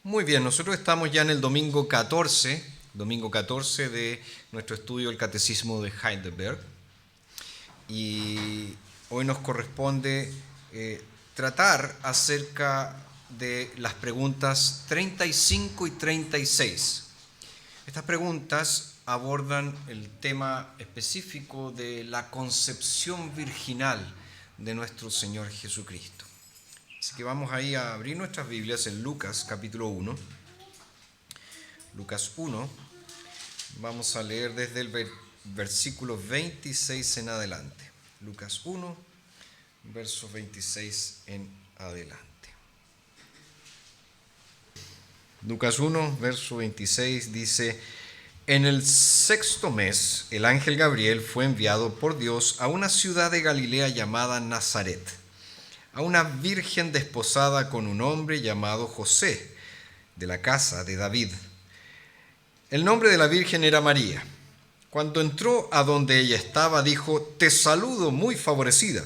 Muy bien, nosotros estamos ya en el domingo 14 de nuestro estudio del Catecismo de Heidelberg, y hoy nos corresponde tratar acerca de las preguntas 35 y 36. Estas preguntas abordan el tema específico de la concepción virginal de nuestro Señor Jesucristo. Así que vamos ahí a abrir nuestras Biblias en Lucas capítulo 1. Lucas 1, vamos a leer desde el versículo 26 en adelante. Lucas 1, verso 26 en adelante. Lucas 1, verso 26 dice: En el 6º mes, el ángel Gabriel fue enviado por Dios a una ciudad de Galilea llamada Nazaret, a una virgen desposada con un hombre llamado José, de la casa de David. El nombre de la virgen era María. Cuando entró a donde ella estaba, dijo: Te saludo, muy favorecida,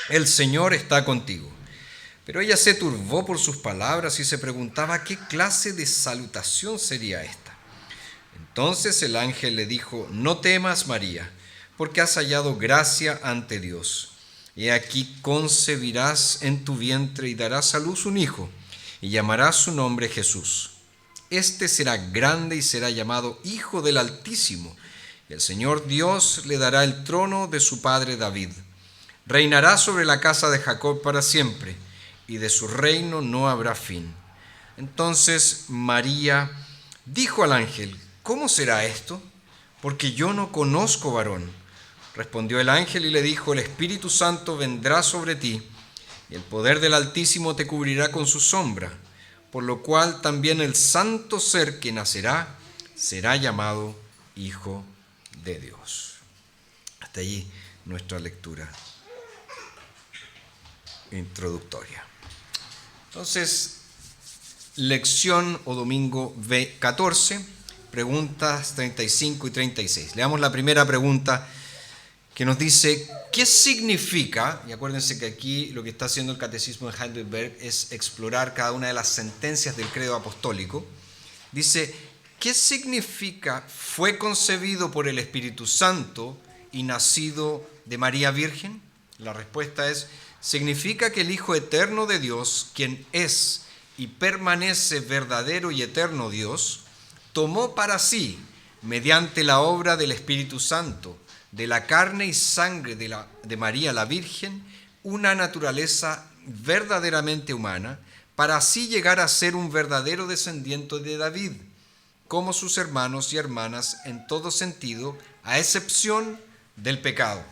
el Señor está contigo. Pero ella se turbó por sus palabras y se preguntaba qué clase de salutación sería esta. Entonces el ángel le dijo: No temas, María, porque has hallado gracia ante Dios. He aquí concebirás en tu vientre y darás a luz un hijo, y llamarás su nombre Jesús. Este será grande y será llamado Hijo del Altísimo, y el Señor Dios le dará el trono de su padre David. Reinará sobre la casa de Jacob para siempre, y de su reino no habrá fin. Entonces María dijo al ángel: ¿Cómo será esto? Porque yo no conozco varón. Respondió el ángel y le dijo: El Espíritu Santo vendrá sobre ti, y el poder del Altísimo te cubrirá con su sombra, por lo cual también el santo ser que nacerá será llamado Hijo de Dios. Hasta allí nuestra lectura introductoria. Entonces, lección o domingo 14, preguntas 35 y 36. Leamos la primera pregunta, que nos dice: ¿qué significa? Y acuérdense que aquí lo que está haciendo el Catecismo de Heidelberg es explorar cada una de las sentencias del credo apostólico. Dice: ¿qué significa fue concebido por el Espíritu Santo y nacido de María Virgen? La respuesta es: significa que el Hijo eterno de Dios, quien es y permanece verdadero y eterno Dios, tomó para sí, mediante la obra del Espíritu Santo, de la carne y sangre de María la Virgen, una naturaleza verdaderamente humana, para así llegar a ser un verdadero descendiente de David, como sus hermanos y hermanas en todo sentido, a excepción del pecado.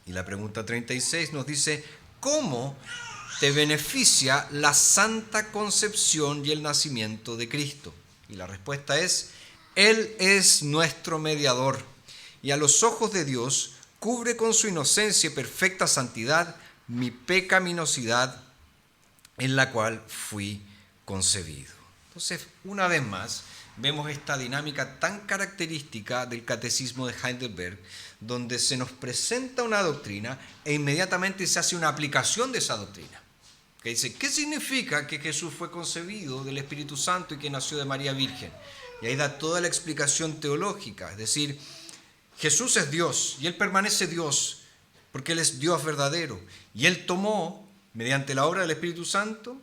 Y la pregunta 36 nos dice: ¿cómo te beneficia la santa concepción y el nacimiento de Cristo? Y la respuesta es: Él es nuestro mediador, y a los ojos de Dios cubre con su inocencia y perfecta santidad mi pecaminosidad en la cual fui concebido. Entonces, una vez más, vemos esta dinámica tan característica del Catecismo de Heidelberg, donde se nos presenta una doctrina e inmediatamente se hace una aplicación de esa doctrina. Que dice: ¿qué significa que Jesús fue concebido del Espíritu Santo y que nació de María Virgen? Y ahí da toda la explicación teológica, es decir, Jesús es Dios y Él permanece Dios porque Él es Dios verdadero. Y Él tomó, mediante la obra del Espíritu Santo,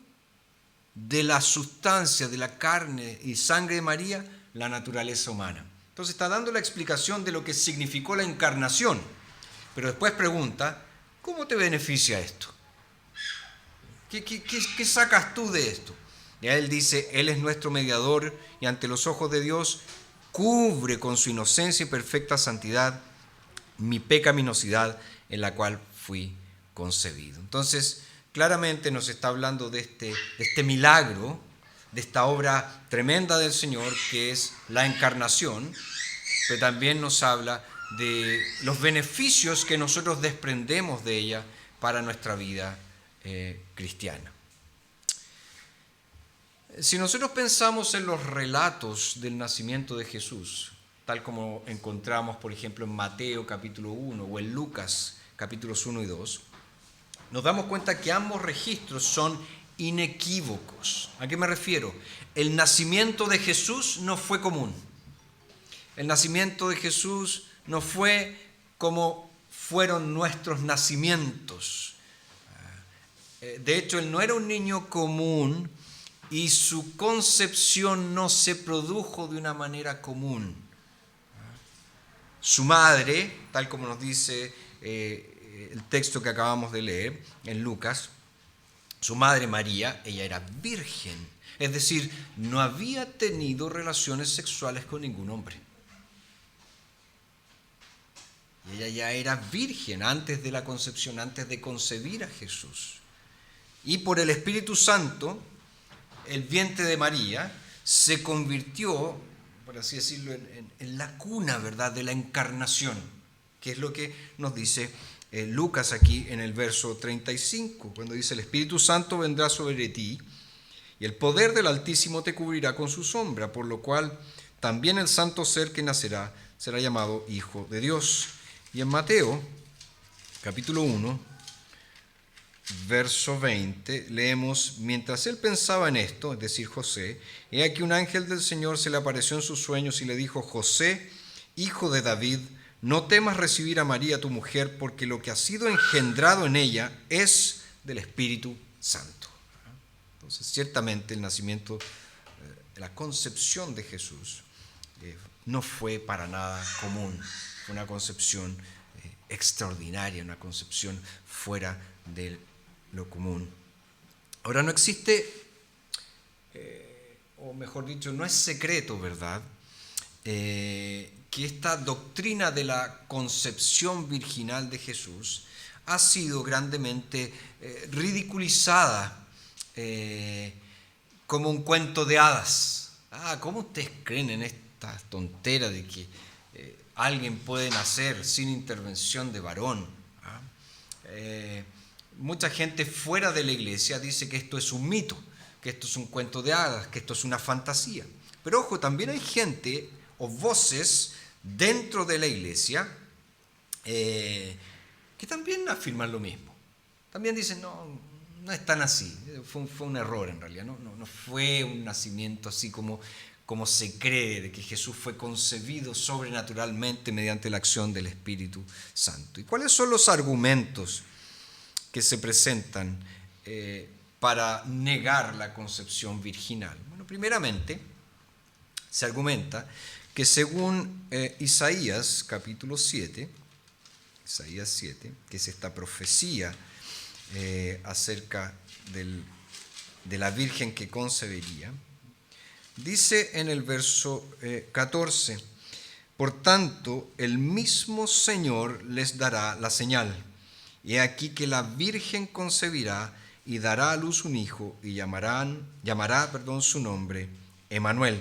de la sustancia, de la carne y sangre de María, la naturaleza humana. Entonces está dando la explicación de lo que significó la encarnación. Pero después pregunta: ¿cómo te beneficia esto? ¿Qué sacas tú de esto? Y a Él dice: Él es nuestro mediador y ante los ojos de Dios cubre con su inocencia y perfecta santidad mi pecaminosidad en la cual fui concebido. Entonces, claramente nos está hablando de este milagro, de esta obra tremenda del Señor, que es la encarnación, pero también nos habla de los beneficios que nosotros desprendemos de ella para nuestra vida cristiana. Si nosotros pensamos en los relatos del nacimiento de Jesús, tal como encontramos, por ejemplo, en Mateo capítulo 1 o en Lucas capítulos 1 y 2, nos damos cuenta que ambos registros son inequívocos. ¿A qué me refiero? El nacimiento de Jesús no fue común. El nacimiento de Jesús no fue como fueron nuestros nacimientos. De hecho, él no era un niño común y su concepción no se produjo de una manera común. Su madre, tal como nos dice el texto que acabamos de leer en Lucas, su madre María, ella era virgen, es decir, no había tenido relaciones sexuales con ningún hombre. Y ella ya era virgen antes de la concepción, antes de concebir a Jesús. Y por el Espíritu Santo, el vientre de María se convirtió, por así decirlo, en la cuna, ¿verdad?, de la encarnación, que es lo que nos dice Lucas aquí en el verso 35, cuando dice: el Espíritu Santo vendrá sobre ti y el poder del Altísimo te cubrirá con su sombra, por lo cual también el santo ser que nacerá será llamado Hijo de Dios. Y en Mateo, capítulo 1, verso 20, leemos: mientras él pensaba en esto, es decir, José, he aquí un ángel del Señor se le apareció en sus sueños y le dijo: José, hijo de David, no temas recibir a María tu mujer, porque lo que ha sido engendrado en ella es del Espíritu Santo. Entonces, ciertamente el nacimiento, la concepción de Jesús no fue para nada común, fue una concepción extraordinaria, una concepción fuera de lo común. Ahora, no existe, o mejor dicho, no es secreto, ¿verdad?, que esta doctrina de la concepción virginal de Jesús ha sido grandemente ridiculizada como un cuento de hadas. ¿Cómo ustedes creen en esta tontera de que alguien puede nacer sin intervención de varón? Mucha gente fuera de la iglesia dice que esto es un mito, que esto es un cuento de hadas, que esto es una fantasía. Pero ojo, también hay gente o voces dentro de la iglesia que también afirman lo mismo. También dicen: no es tan así, fue un error en realidad, no fue un nacimiento así como se cree, de que Jesús fue concebido sobrenaturalmente mediante la acción del Espíritu Santo. ¿Y cuáles son los argumentos que se presentan para negar la concepción virginal? Bueno, primeramente, se argumenta que según Isaías capítulo 7, Isaías 7, que es esta profecía acerca de la Virgen que concebiría, dice en el verso 14: por tanto, el mismo Señor les dará la señal. He aquí que la Virgen concebirá y dará a luz un hijo y llamará su nombre Emmanuel.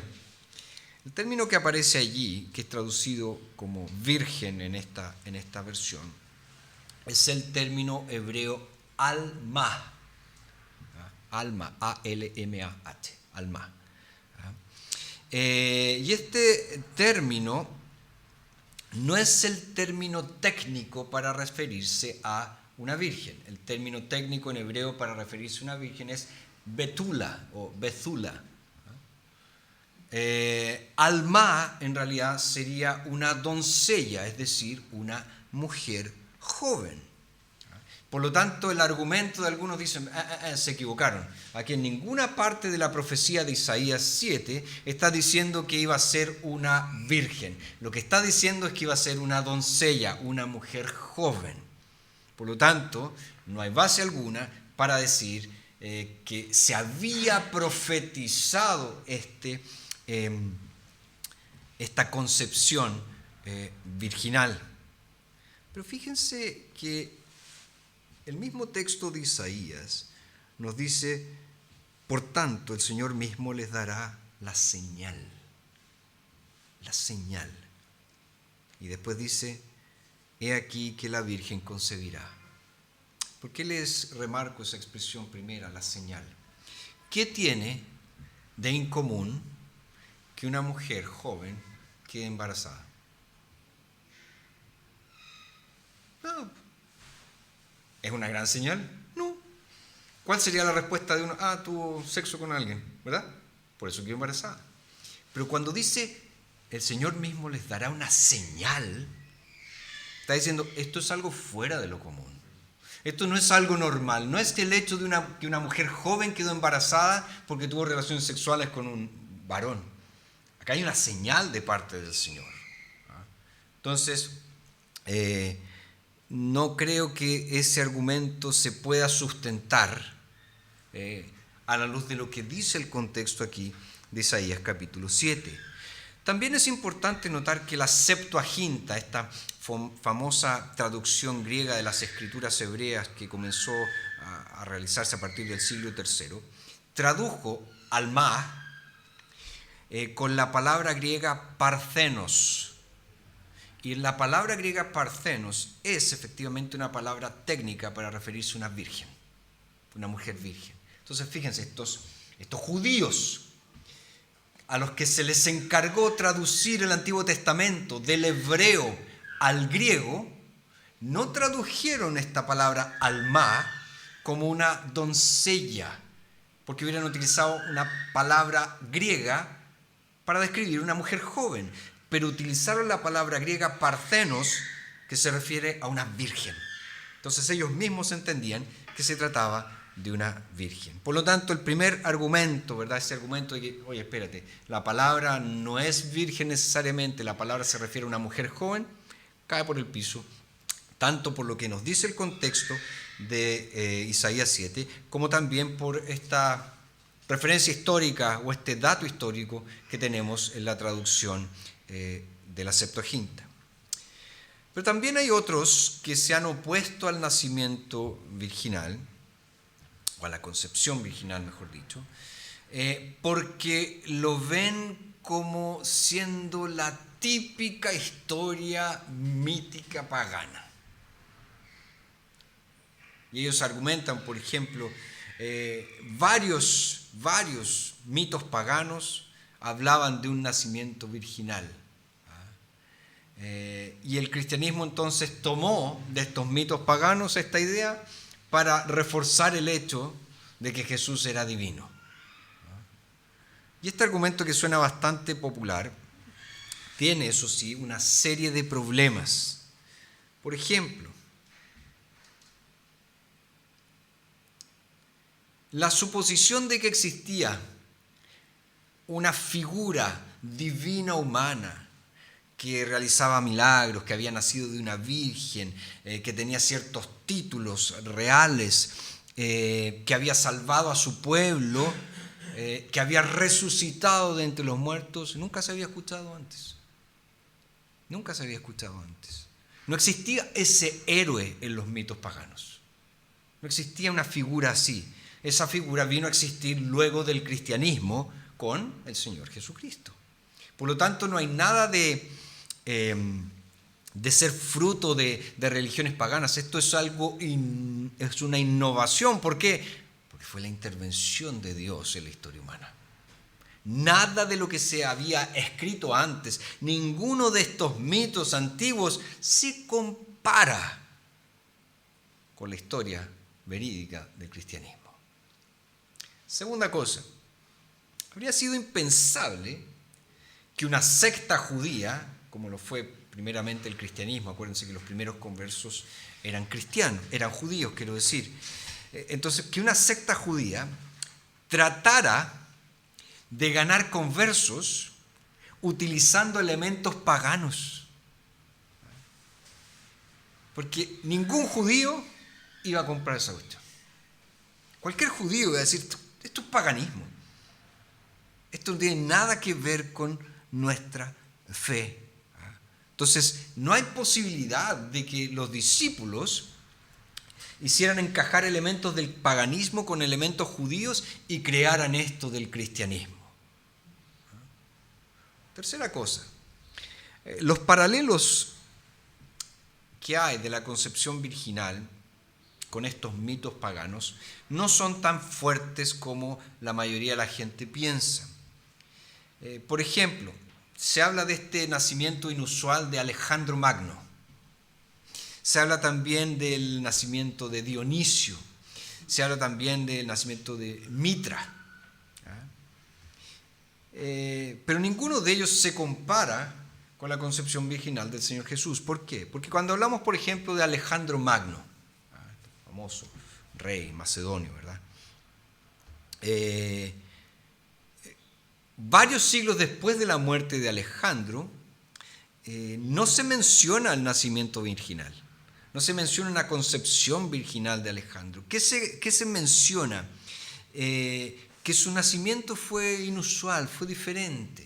El término que aparece allí, que es traducido como virgen en esta versión, es el término hebreo alma. Alma, A-L-M-A-H, alma. Y este término no es el término técnico para referirse a una virgen. El término técnico en hebreo para referirse a una virgen es betula o bezula. Alma en realidad sería una doncella, es decir, una mujer joven. Por lo tanto, el argumento de algunos dicen: se equivocaron. Aquí en ninguna parte de la profecía de Isaías 7 está diciendo que iba a ser una virgen. Lo que está diciendo es que iba a ser una doncella, una mujer joven. Por lo tanto, no hay base alguna para decir que se había profetizado esta concepción virginal. Pero fíjense que el mismo texto de Isaías nos dice: por tanto, el Señor mismo les dará la señal. La señal. Y después dice: he aquí que la Virgen concebirá. ¿Por qué les remarco esa expresión primera, la señal? ¿Qué tiene de incomún que una mujer joven quede embarazada? No. ¿Es una gran señal? No. ¿Cuál sería la respuesta de uno? Tuvo sexo con alguien, ¿verdad? Por eso quedó embarazada. Pero cuando dice, el Señor mismo les dará una señal, está diciendo, esto es algo fuera de lo común. Esto no es algo normal. No es el hecho de que una mujer joven quedó embarazada porque tuvo relaciones sexuales con un varón. Acá hay una señal de parte del Señor. Entonces, no creo que ese argumento se pueda sustentar a la luz de lo que dice el contexto aquí de Isaías capítulo 7. También es importante notar que la Septuaginta, esta famosa traducción griega de las escrituras hebreas que comenzó a realizarse a partir del siglo III, tradujo alma con la palabra griega parthenos. Y la palabra griega parthenos es efectivamente una palabra técnica para referirse a una virgen, una mujer virgen. Entonces fíjense, estos judíos a los que se les encargó traducir el Antiguo Testamento del hebreo al griego, no tradujeron esta palabra alma como una doncella, porque hubieran utilizado una palabra griega para describir una mujer joven, pero utilizaron la palabra griega parthenos, que se refiere a una virgen. Entonces ellos mismos entendían que se trataba de una virgen. Por lo tanto, el primer argumento, ¿verdad? Ese argumento de que, oye, espérate, la palabra no es virgen necesariamente, la palabra se refiere a una mujer joven, cae por el piso, tanto por lo que nos dice el contexto de Isaías 7, como también por esta referencia histórica o este dato histórico que tenemos en la traducción de la Septuaginta. Pero también hay otros que se han opuesto al nacimiento virginal, o a la concepción virginal, mejor dicho, porque lo ven como siendo la típica historia mítica pagana. Y ellos argumentan, por ejemplo, varios mitos paganos hablaban de un nacimiento virginal. Y el cristianismo entonces tomó de estos mitos paganos esta idea para reforzar el hecho de que Jesús era divino. Y este argumento, que suena bastante popular, tiene, eso sí, una serie de problemas. Por ejemplo, la suposición de que existía una figura divina humana que realizaba milagros, que había nacido de una virgen, que tenía ciertos títulos reales, que había salvado a su pueblo, que había resucitado de entre los muertos, nunca se había escuchado antes. Nunca se había escuchado antes. No existía ese héroe en los mitos paganos. No existía una figura así. Esa figura vino a existir luego del cristianismo con el Señor Jesucristo. Por lo tanto, no hay nada de ser fruto de religiones paganas. Esto es es una innovación. ¿Por qué? Porque fue la intervención de Dios en la historia humana. Nada de lo que se había escrito antes, ninguno de estos mitos antiguos se compara con la historia verídica del cristianismo. Segunda cosa, habría sido impensable que una secta judía, como lo fue primeramente el cristianismo, acuérdense que los primeros conversos eran cristianos, eran judíos, quiero decir. Entonces, que una secta judía tratara de ganar conversos utilizando elementos paganos. Porque ningún judío iba a comprar esa cuestión. Cualquier judío iba a decir, esto es paganismo. Esto no tiene nada que ver con nuestra fe. Entonces, no hay posibilidad de que los discípulos hicieran encajar elementos del paganismo con elementos judíos y crearan esto del cristianismo. Tercera cosa, los paralelos que hay de la concepción virginal con estos mitos paganos no son tan fuertes como la mayoría de la gente piensa. Por ejemplo, se habla de este nacimiento inusual de Alejandro Magno. Se habla también del nacimiento de Dionisio. se habla también del nacimiento de Mitra. Pero ninguno de ellos se compara con la concepción virginal del Señor Jesús. ¿Por qué? Porque cuando hablamos, por ejemplo, de Alejandro Magno, famoso rey macedonio, ¿verdad? Varios siglos después de la muerte de Alejandro, no se menciona el nacimiento virginal, no se menciona una concepción virginal de Alejandro. ¿Qué se menciona? Que su nacimiento fue inusual, fue diferente.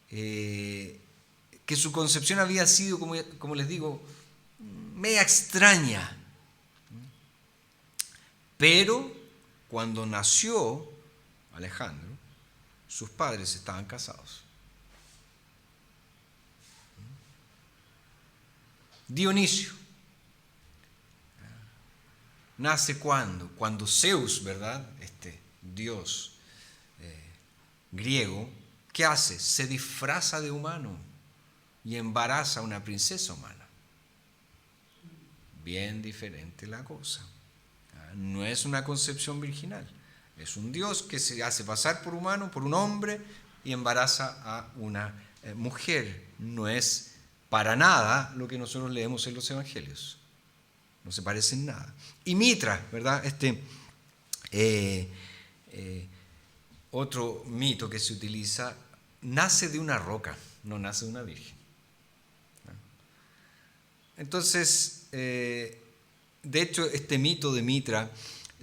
Que su concepción había sido, como les digo, media extraña. Pero cuando nació Alejandro, sus padres estaban casados. Dionisio nace cuando Zeus, ¿verdad? Este dios griego, ¿qué hace? Se disfraza de humano y embaraza a una princesa humana. Bien diferente la cosa. No es una concepción virginal. Es un dios que se hace pasar por humano, por un hombre, y embaraza a una mujer. No es para nada lo que nosotros leemos en los evangelios. No se parece en nada. Y Mitra, ¿verdad? Otro mito que se utiliza, nace de una roca, no nace de una virgen. Entonces, de hecho, este mito de Mitra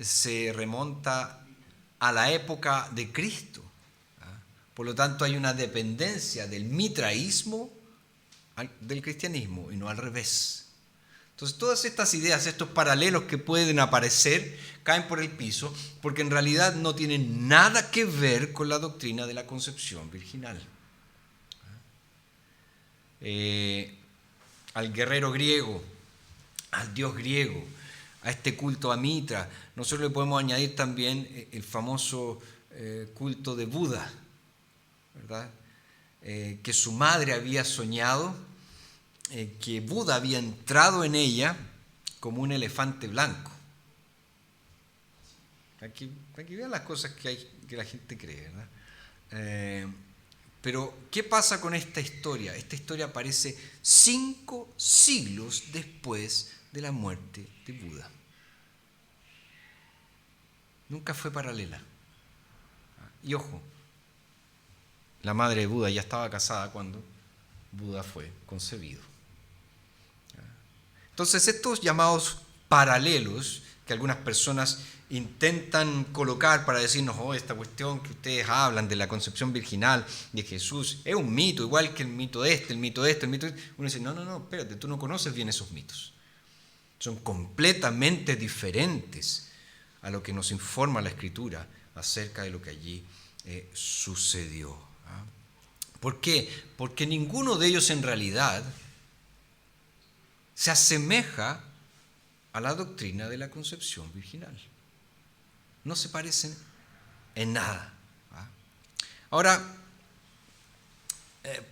se remonta a la época de Cristo. Por lo tanto, hay una dependencia del mitraísmo del cristianismo y no al revés. Entonces, todas estas ideas, estos paralelos que pueden aparecer, caen por el piso porque en realidad no tienen nada que ver con la doctrina de la concepción virginal. Al guerrero griego, al dios griego, a este culto a Mitra, nosotros le podemos añadir también el famoso culto de Buda, ¿verdad? Que su madre había soñado que Buda había entrado en ella como un elefante blanco. Aquí vean las cosas que la gente cree, ¿verdad? Pero, ¿qué pasa con esta historia? Esta historia aparece 5 siglos después de la muerte de Buda. Nunca fue paralela. Y ojo, la madre de Buda ya estaba casada cuando Buda fue concebido. Entonces, estos llamados paralelos que algunas personas intentan colocar para decirnos, esta cuestión que ustedes hablan de la concepción virginal de Jesús es un mito, igual que el mito de el mito de el mito de este. Uno dice, no, espérate, tú no conoces bien esos mitos. Son completamente diferentes a lo que nos informa la Escritura acerca de lo que allí sucedió. ¿Por qué? Porque ninguno de ellos en realidad se asemeja a la doctrina de la concepción virginal. No se parecen en nada. Ahora,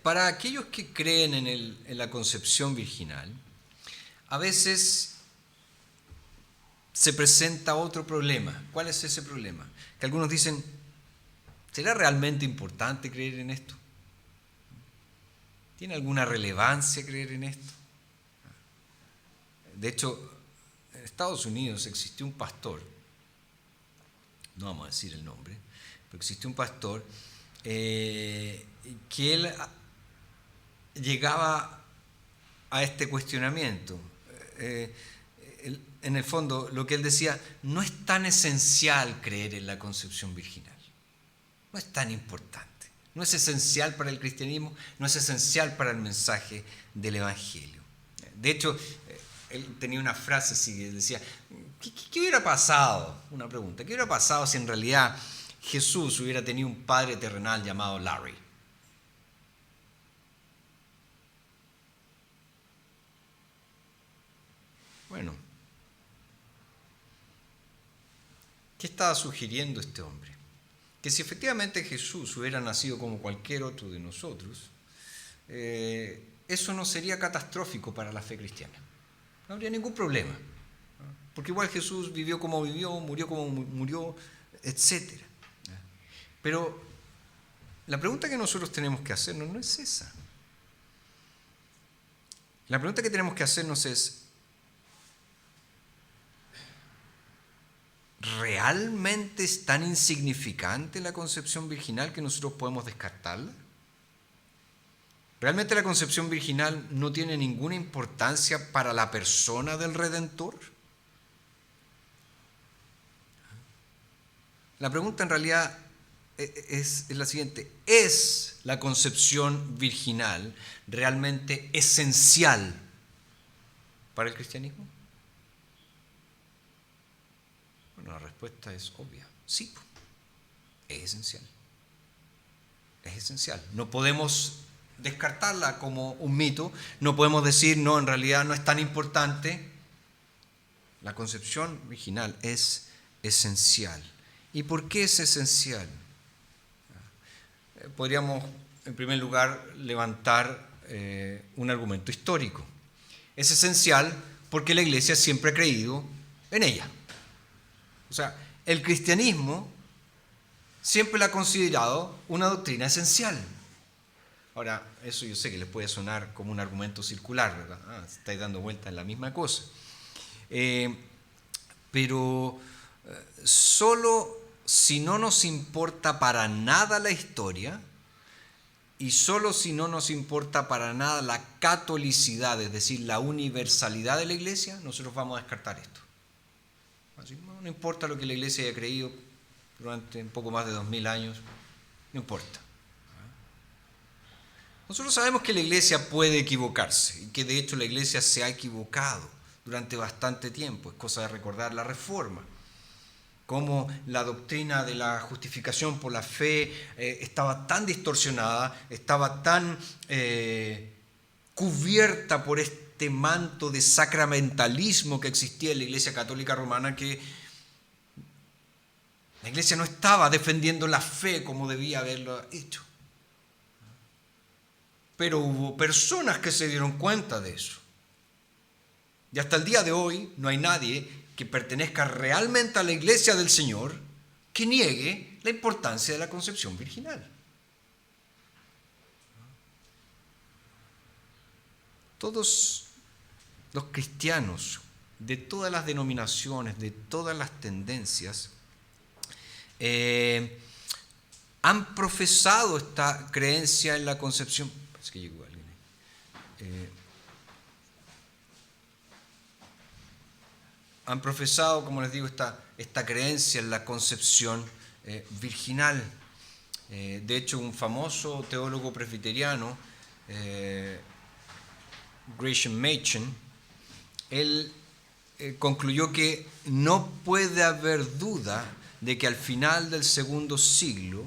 para aquellos que creen en la concepción virginal, a veces se presenta otro problema. ¿Cuál es ese problema? Que algunos dicen, ¿será realmente importante creer en esto? ¿Tiene alguna relevancia creer en esto? De hecho, en Estados Unidos existió un pastor, no vamos a decir el nombre, pero existió un pastor que él llegaba a este cuestionamiento. En el fondo, lo que él decía, no es tan esencial creer en la concepción virginal, no es tan importante, no es esencial para el cristianismo, no es esencial para el mensaje del Evangelio. De hecho, él tenía una frase así que decía, ¿qué hubiera pasado? Una pregunta, ¿qué hubiera pasado si en realidad Jesús hubiera tenido un padre terrenal llamado Larry? Bueno, ¿qué estaba sugiriendo este hombre? Que si efectivamente Jesús hubiera nacido como cualquier otro de nosotros, eso no sería catastrófico para la fe cristiana. No habría ningún problema. porque igual Jesús vivió como vivió, murió como murió, etc. Pero la pregunta que nosotros tenemos que hacernos no es esa. La pregunta que tenemos que hacernos es, ¿realmente es tan insignificante la concepción virginal que nosotros podemos descartarla? ¿Realmente la concepción virginal no tiene ninguna importancia para la persona del Redentor? La pregunta en realidad es la siguiente: ¿es la concepción virginal realmente esencial para el cristianismo? Bueno, la respuesta es obvia: sí, es esencial. Es esencial. No podemos descartarla como un mito, no podemos decir, no, en realidad no es tan importante. La concepción virginal es esencial. ¿Y por qué es esencial? Podríamos, en primer lugar, levantar un argumento histórico. Es esencial porque la Iglesia siempre ha creído en ella. O sea, el cristianismo siempre la ha considerado una doctrina esencial. Ahora, eso yo sé que les puede sonar como un argumento circular, ¿verdad? Estáis dando vueltas en la misma cosa. Pero solo si no nos importa para nada la historia y solo si no nos importa para nada la catolicidad, es decir, la universalidad de la Iglesia, nosotros vamos a descartar esto. Así, no importa lo que la Iglesia haya creído durante un poco más de 2000 años, no importa. Nosotros sabemos que la Iglesia puede equivocarse y que de hecho la Iglesia se ha equivocado durante bastante tiempo. Es cosa de recordar la Reforma, cómo la doctrina de la justificación por la fe estaba tan distorsionada, estaba tan cubierta por este manto de sacramentalismo que existía en la Iglesia Católica Romana, que la Iglesia no estaba defendiendo la fe como debía haberlo hecho. Pero hubo personas que se dieron cuenta de eso. Y hasta el día de hoy no hay nadie que pertenezca realmente a la Iglesia del Señor que niegue la importancia de la concepción virginal. Todos los cristianos de todas las denominaciones, de todas las tendencias, han profesado esta creencia en la concepción. Es que llegó alguien ahí. Han profesado, como les digo, esta creencia en la concepción virginal. De hecho, un famoso teólogo presbiteriano, Gresham Machen, él concluyó que no puede haber duda de que al final del segundo siglo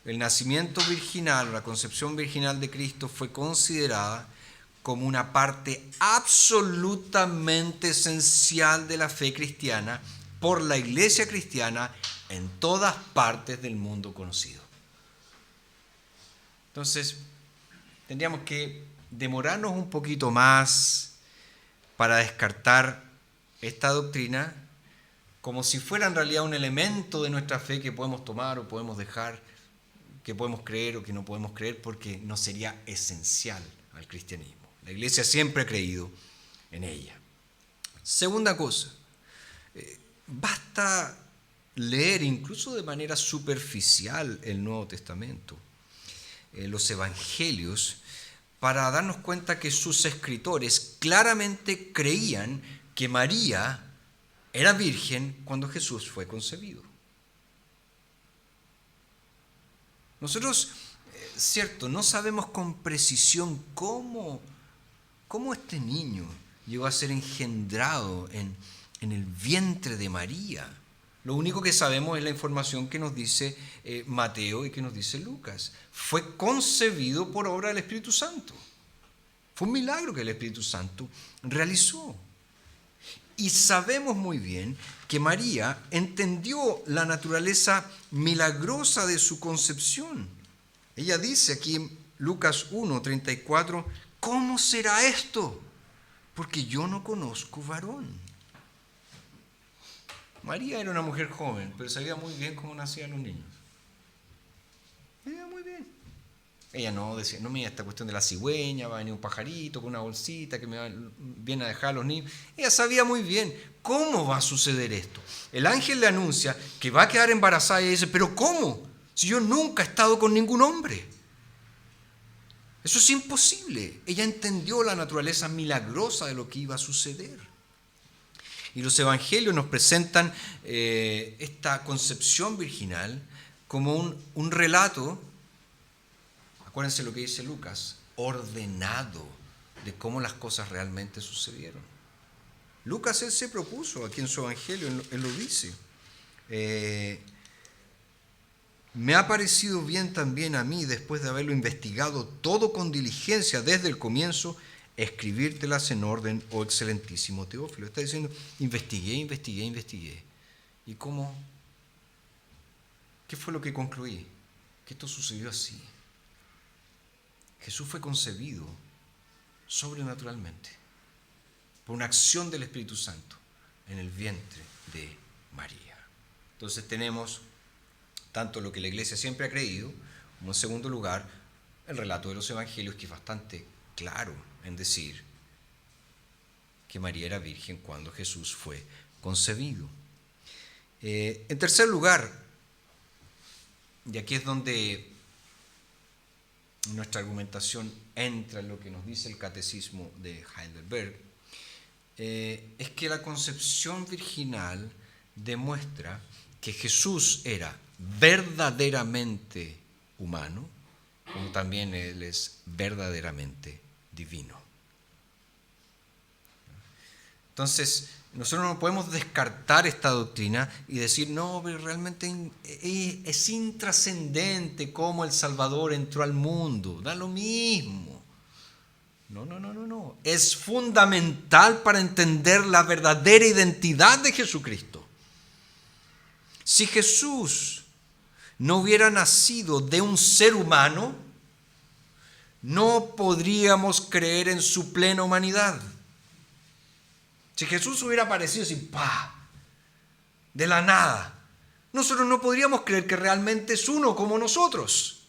el nacimiento virginal, la concepción virginal de Cristo fue considerada como una parte absolutamente esencial de la fe cristiana por la Iglesia cristiana en todas partes del mundo conocido. Entonces, tendríamos que demorarnos un poquito más para descartar esta doctrina como si fuera en realidad un elemento de nuestra fe que podemos tomar o podemos dejar, que podemos creer o que no podemos creer, porque no sería esencial al cristianismo. La Iglesia siempre ha creído en ella. Segunda cosa, basta leer incluso de manera superficial el Nuevo Testamento, los Evangelios, para darnos cuenta que sus escritores claramente creían que María era virgen cuando Jesús fue concebido. Nosotros, cierto, no sabemos con precisión cómo este niño llegó a ser engendrado en el vientre de María. Lo único que sabemos es la información que nos dice Mateo y que nos dice Lucas. Fue concebido por obra del Espíritu Santo. Fue un milagro que el Espíritu Santo realizó. Y sabemos muy bien que María entendió la naturaleza milagrosa de su concepción. Ella dice aquí en Lucas 1:34, ¿cómo será esto? Porque yo no conozco varón. María era una mujer joven, pero sabía muy bien cómo nacían los niños. Sabía muy bien. Ella no decía, no mira esta cuestión de la cigüeña, va a venir un pajarito con una bolsita que viene a dejar a los niños. Ella sabía muy bien cómo va a suceder esto. El ángel le anuncia que va a quedar embarazada y ella dice, ¿pero cómo? Si yo nunca he estado con ningún hombre. Eso es imposible. Ella entendió la naturaleza milagrosa de lo que iba a suceder. Y los evangelios nos presentan esta concepción virginal como un relato, acuérdense lo que dice Lucas, ordenado de cómo las cosas realmente sucedieron. Lucas, él se propuso aquí en su evangelio, él lo dice. Me ha parecido bien también a mí, después de haberlo investigado todo con diligencia desde el comienzo, escribírtelas en orden, oh excelentísimo Teófilo. Está diciendo, investigué. ¿Y cómo? ¿Qué fue lo que concluí? Que esto sucedió así. Jesús fue concebido sobrenaturalmente por una acción del Espíritu Santo en el vientre de María. Entonces tenemos tanto lo que la Iglesia siempre ha creído, como en segundo lugar, el relato de los evangelios, que es bastante claro en decir que María era virgen cuando Jesús fue concebido. En tercer lugar, y aquí es donde nuestra argumentación entra en lo que nos dice el catecismo de Heidelberg, es que la concepción virginal demuestra que Jesús era verdaderamente humano, como también Él es verdaderamente divino. Entonces, nosotros no podemos descartar esta doctrina y decir, no, pero realmente es intrascendente cómo el Salvador entró al mundo, da lo mismo. No. Es fundamental para entender la verdadera identidad de Jesucristo. Si Jesús no hubiera nacido de un ser humano, no podríamos creer en su plena humanidad. Si Jesús hubiera aparecido así, de la nada, nosotros no podríamos creer que realmente es uno como nosotros.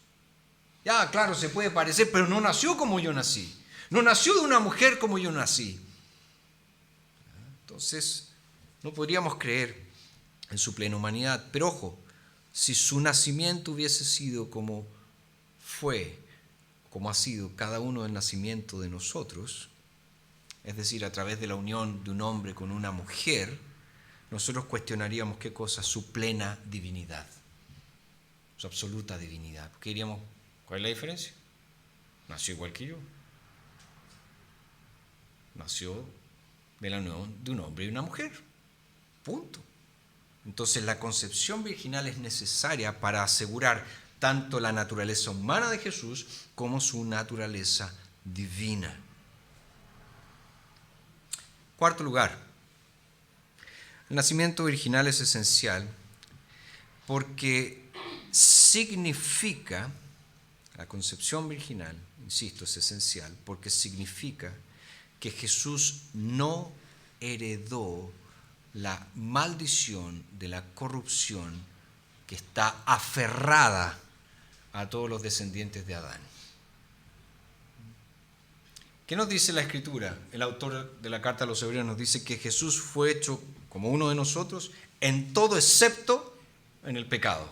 Ya, claro, se puede parecer, pero no nació como yo nací. No nació de una mujer como yo nací. Entonces, no podríamos creer en su plena humanidad. Pero ojo, si su nacimiento hubiese sido como fue, como ha sido cada uno del nacimiento de nosotros, es decir, a través de la unión de un hombre con una mujer, nosotros cuestionaríamos ¿qué cosa? Su plena divinidad, su absoluta divinidad. ¿Qué diríamos? ¿Cuál es la diferencia? Nació igual que yo. Nació de la unión de un hombre y una mujer. Punto. Entonces la concepción virginal es necesaria para asegurar tanto la naturaleza humana de Jesús como su naturaleza divina. Cuarto lugar, el nacimiento virginal es esencial porque significa, la concepción virginal, insisto, es esencial porque significa que Jesús no heredó la maldición de la corrupción que está aferrada a todos los descendientes de Adán. ¿Qué nos dice la Escritura? El autor de la carta a los Hebreos nos dice que Jesús fue hecho como uno de nosotros en todo excepto en el pecado.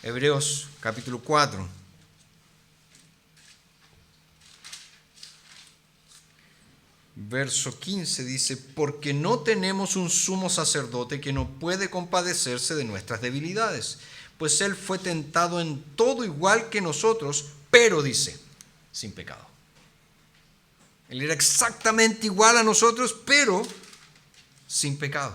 Hebreos capítulo 4. Verso 15 dice, porque no tenemos un sumo sacerdote que no puede compadecerse de nuestras debilidades, pues Él fue tentado en todo igual que nosotros, pero dice, sin pecado. Él era exactamente igual a nosotros, pero sin pecado.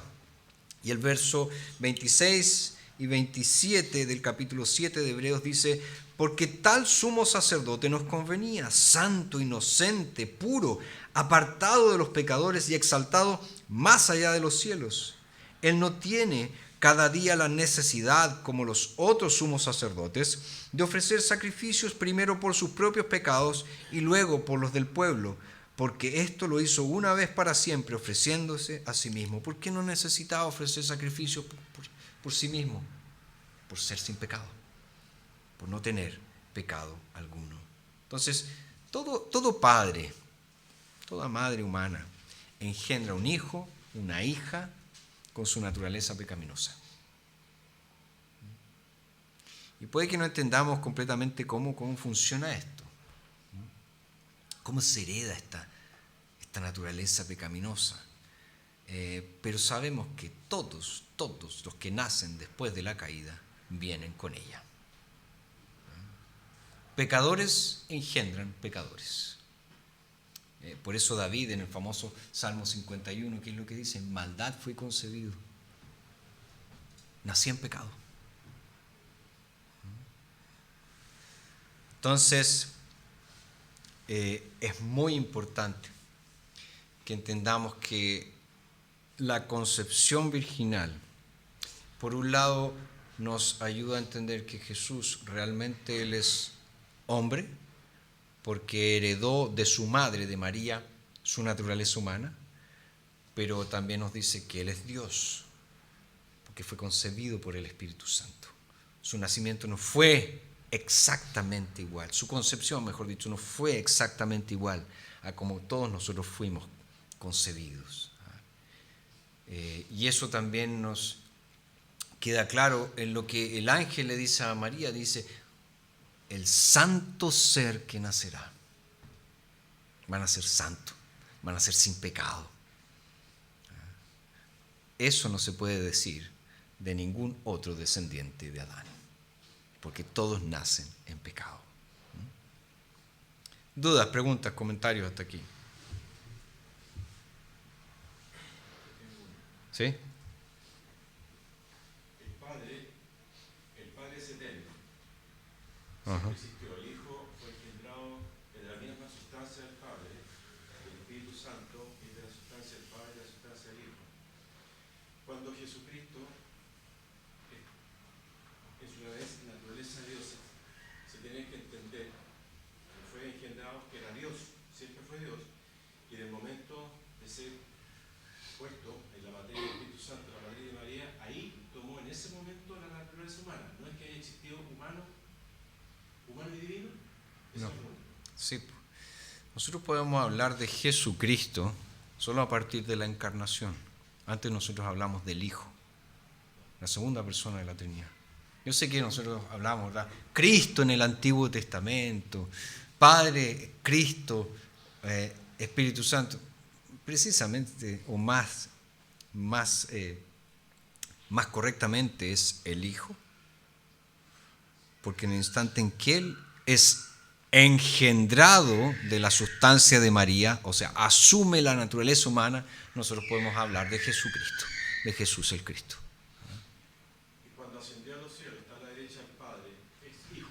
Y el verso 26 y 27 del capítulo 7 de Hebreos dice, porque tal sumo sacerdote nos convenía, santo, inocente, puro, apartado de los pecadores y exaltado más allá de los cielos. Él no tiene cada día la necesidad, como los otros sumos sacerdotes, de ofrecer sacrificios primero por sus propios pecados y luego por los del pueblo, porque esto lo hizo una vez para siempre, ofreciéndose a sí mismo. ¿Por qué no necesitaba ofrecer sacrificio por sí mismo? Por ser sin pecado, por no tener pecado alguno. Entonces, todo padre, toda madre humana engendra un hijo, una hija con su naturaleza pecaminosa. Y puede que no entendamos completamente cómo funciona esto, cómo se hereda esta naturaleza pecaminosa. Pero sabemos que todos los que nacen después de la caída vienen con ella. Pecadores engendran pecadores. Por eso David en el famoso Salmo 51, ¿qué es lo que dice? En maldad fui concebido. Nací en pecado. Entonces, es muy importante que entendamos que la concepción virginal, por un lado, nos ayuda a entender que Jesús realmente Él es hombre, porque heredó de su madre, de María, su naturaleza humana, pero también nos dice que Él es Dios, porque fue concebido por el Espíritu Santo. Su nacimiento no fue exactamente igual, su concepción, mejor dicho, no fue exactamente igual a como todos nosotros fuimos concebidos. Y eso también nos queda claro en lo que el ángel le dice a María, dice, el santo ser que nacerá. Van a ser santos, van a ser sin pecado. Eso no se puede decir de ningún otro descendiente de Adán, porque todos nacen en pecado. ¿Dudas, preguntas, comentarios hasta aquí? ¿Sí? El Padre es eterno. Ajá. Siempre existió. El Hijo fue engendrado de la misma sustancia del Padre. El Espíritu Santo es de la sustancia del Padre y de la sustancia del Hijo. Cuando Jesucristo, en su naturaleza de Dios, se tiene que entender que fue engendrado, que era Dios, siempre fue Dios, y en el momento de ser puesto en la materia del Espíritu Santo, la materia de María, ahí tomó en ese momento la naturaleza humana. No es que haya existido humano y divino. No. Sí. Nosotros podemos hablar de Jesucristo solo a partir de la encarnación. Antes nosotros hablamos del Hijo, la segunda persona de la Trinidad. Yo sé que nosotros hablamos, ¿verdad? Cristo en el Antiguo Testamento, Padre, Cristo, Espíritu Santo. Precisamente, o más correctamente es el Hijo, porque en el instante en que Él es engendrado de la sustancia de María, o sea, asume la naturaleza humana, nosotros podemos hablar de Jesucristo, de Jesús el Cristo. Y cuando ascendió a los cielos, está a la derecha del Padre, es Hijo,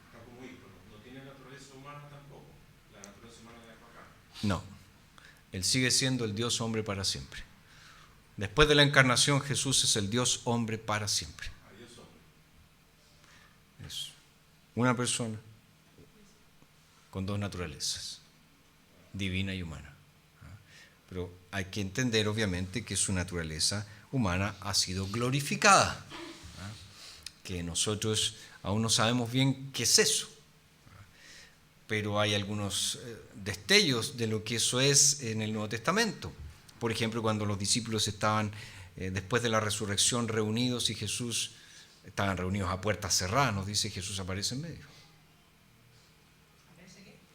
está como Hijo, no tiene naturaleza humana tampoco. La naturaleza humana la dejó acá. No, Él sigue siendo el Dios hombre para siempre. Después de la encarnación, Jesús es el Dios hombre para siempre. Dios hombre. Es una persona con dos naturalezas, divina y humana. Pero hay que entender, obviamente, que su naturaleza humana ha sido glorificada, que nosotros aún no sabemos bien qué es eso, pero hay algunos destellos de lo que eso es en el Nuevo Testamento. Por ejemplo, cuando los discípulos estaban después de la resurrección reunidos y Jesús, estaban reunidos a puertas cerradas, nos dice Jesús aparece en medio.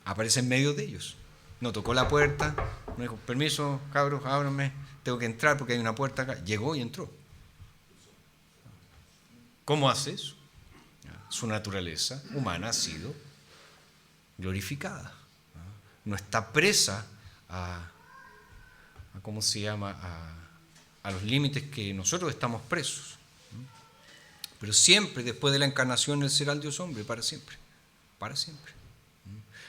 Aparece en medio de ellos. No tocó la puerta, no dijo, permiso, cabros, ábranme, tengo que entrar porque hay una puerta acá. Llegó y entró. ¿Cómo hace eso? Su naturaleza humana ha sido glorificada. No está presa ¿cómo se llama? A los límites que nosotros estamos presos. Pero siempre, después de la encarnación, Él será el Dios hombre, para siempre. Para siempre.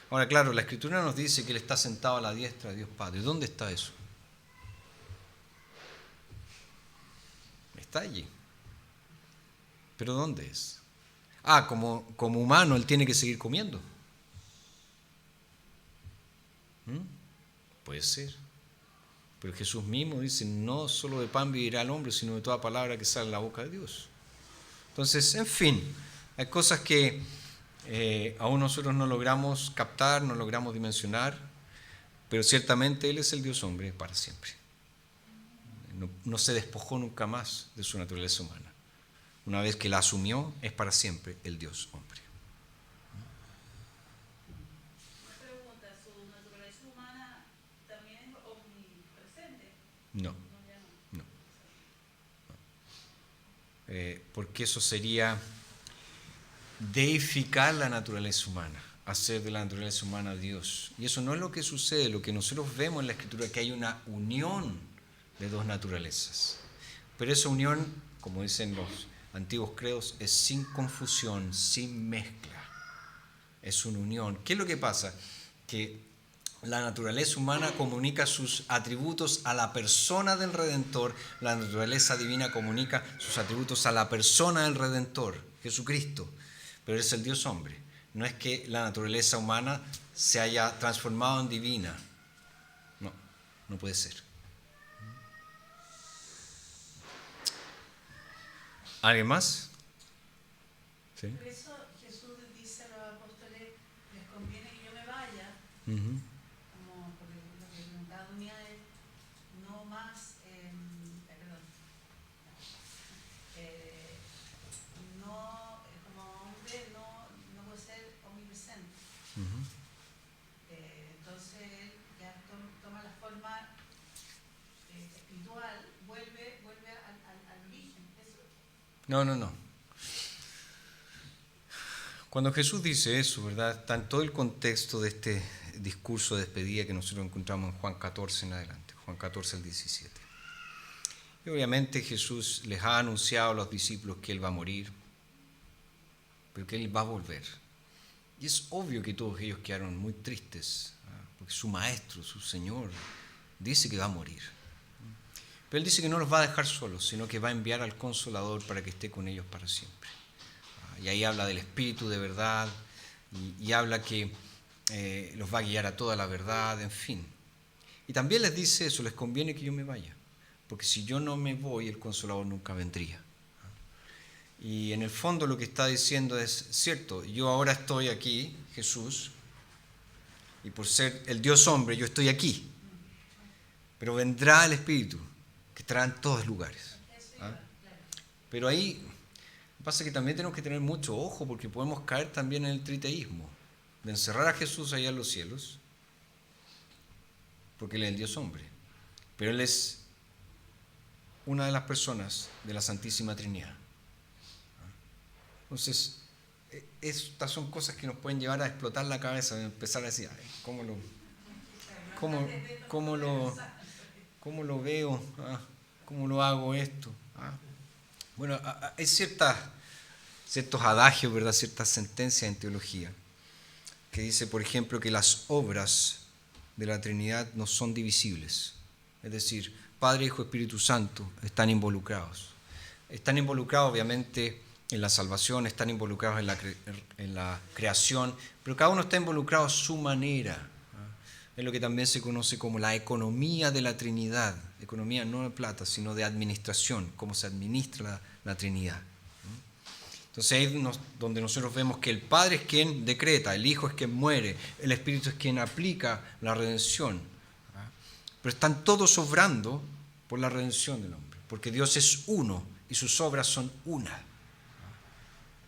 Ahora, claro, la Escritura nos dice que Él está sentado a la diestra de Dios Padre. ¿Dónde está eso? Está allí. ¿Pero dónde es? Como humano Él tiene que seguir comiendo. Puede ser. Pero Jesús mismo dice, no solo de pan vivirá el hombre, sino de toda palabra que sale de la boca de Dios. Entonces, en fin, hay cosas que aún nosotros no logramos captar, no logramos dimensionar, pero ciertamente Él es el Dios hombre para siempre. No se despojó nunca más de su naturaleza humana. Una vez que la asumió, es para siempre el Dios hombre. Pregunta, ¿su naturaleza humana también es omnipresente? No. Porque eso sería deificar la naturaleza humana, hacer de la naturaleza humana Dios. Y eso no es lo que sucede. Lo que nosotros vemos en la Escritura es que hay una unión de dos naturalezas. Pero esa unión, como dicen los antiguos credos, es sin confusión, sin mezcla. Es una unión. ¿Qué es lo que pasa? Que la naturaleza humana comunica sus atributos a la persona del Redentor, la naturaleza divina comunica sus atributos a la persona del Redentor, Jesucristo, pero es el Dios hombre. No es que la naturaleza humana se haya transformado en divina. No puede ser. ¿Alguien más? ¿Sí? Por eso Jesús dice a los apóstoles, les conviene que yo me vaya, Uh-huh. como porque lo que preguntaba Dunia es no más, perdón, no, como hombre no puede ser omnipresente. Uh-huh. Entonces él ya toma la forma espiritual, vuelve al origen. Eso. No. Cuando Jesús dice eso, ¿verdad? Está en todo el contexto de este discurso de despedida que nosotros encontramos en Juan 14 en adelante, Juan 14 al 17. Y obviamente Jesús les ha anunciado a los discípulos que Él va a morir, pero que Él va a volver. Y es obvio que todos ellos quedaron muy tristes, porque su maestro, su Señor, dice que va a morir. Pero Él dice que no los va a dejar solos, sino que va a enviar al Consolador para que esté con ellos para siempre. Y ahí habla del Espíritu de verdad, y habla que los va a guiar a toda la verdad, en fin. Y también les dice eso, les conviene que yo me vaya, porque si yo no me voy, el Consolador nunca vendría. Y en el fondo lo que está diciendo es, cierto, yo ahora estoy aquí, Jesús, y por ser el Dios hombre, yo estoy aquí, pero vendrá el Espíritu, que estará en todos lugares. Pero ahí pasa que también tenemos que tener mucho ojo, porque podemos caer también en el triteísmo, de encerrar a Jesús allá en los cielos, porque Él es el Dios hombre, pero Él es una de las personas de la Santísima Trinidad. Entonces, estas son cosas que nos pueden llevar a explotar la cabeza, a empezar a decir, ay, ¿cómo lo veo? ¿Cómo lo hago esto? Bueno, hay ciertos adagios, ¿verdad? Ciertas sentencias en teología que dice, por ejemplo, que las obras de la Trinidad no son divisibles. Es decir, Padre, Hijo, Espíritu Santo están involucrados. Están involucrados, obviamente, en la salvación, están involucrados en la creación, pero cada uno está involucrado a su manera. Es lo que también se conoce como la economía de la Trinidad. Economía no de plata, sino de administración, cómo se administra la Trinidad. Entonces ahí es donde nosotros vemos que el Padre es quien decreta, el Hijo es quien muere, el Espíritu es quien aplica la redención. Pero están todos obrando por la redención del hombre, porque Dios es uno y sus obras son una.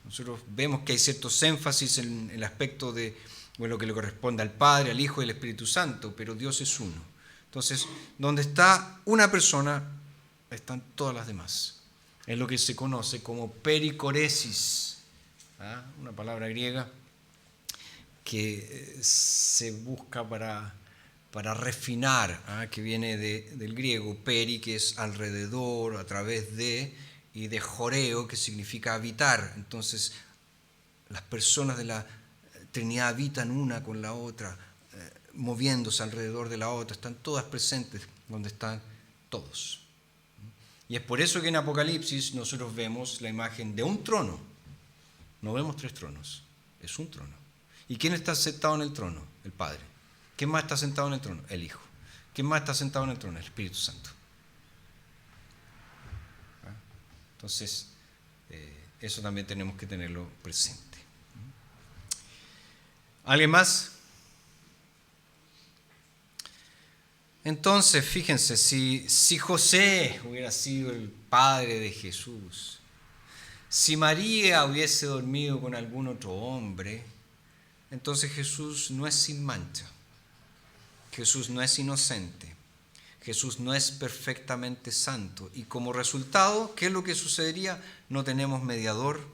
Nosotros vemos que hay ciertos énfasis en el aspecto de lo que le corresponde al Padre, al Hijo y al Espíritu Santo, pero Dios es uno. Entonces, donde está una persona, están todas las demás. Es lo que se conoce como pericoresis, una palabra griega que se busca para refinar, que viene del griego peri, que es alrededor, a través de, y de joreo, que significa habitar. Entonces, las personas de la Trinidad habitan una con la otra, moviéndose alrededor de la otra, están todas presentes donde están todos. Y es por eso que en Apocalipsis nosotros vemos la imagen de un trono. No vemos 3 tronos, es un trono. ¿Y quién está sentado en el trono? El Padre. ¿Quién más está sentado en el trono? El Hijo. ¿Quién más está sentado en el trono? El Espíritu Santo. Entonces, eso también tenemos que tenerlo presente. ¿Alguien más? Entonces, fíjense, si José hubiera sido el padre de Jesús, si María hubiese dormido con algún otro hombre, entonces Jesús no es sin mancha, Jesús no es inocente, Jesús no es perfectamente santo. Y como resultado, ¿qué es lo que sucedería? No tenemos mediador,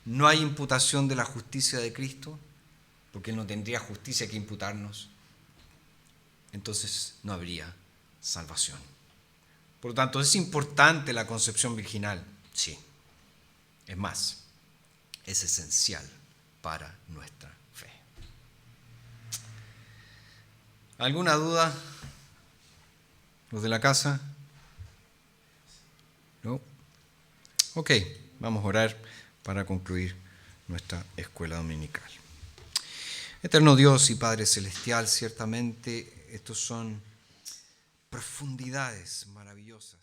no hay imputación de la justicia de Cristo, porque Él no tendría justicia que imputarnos. Entonces no habría salvación. Por lo tanto, ¿es importante la concepción virginal? Sí. Es más, es esencial para nuestra fe. ¿Alguna duda? ¿Los de la casa? ¿No? Ok, vamos a orar para concluir nuestra escuela dominical. Eterno Dios y Padre Celestial, ciertamente estos son profundidades maravillosas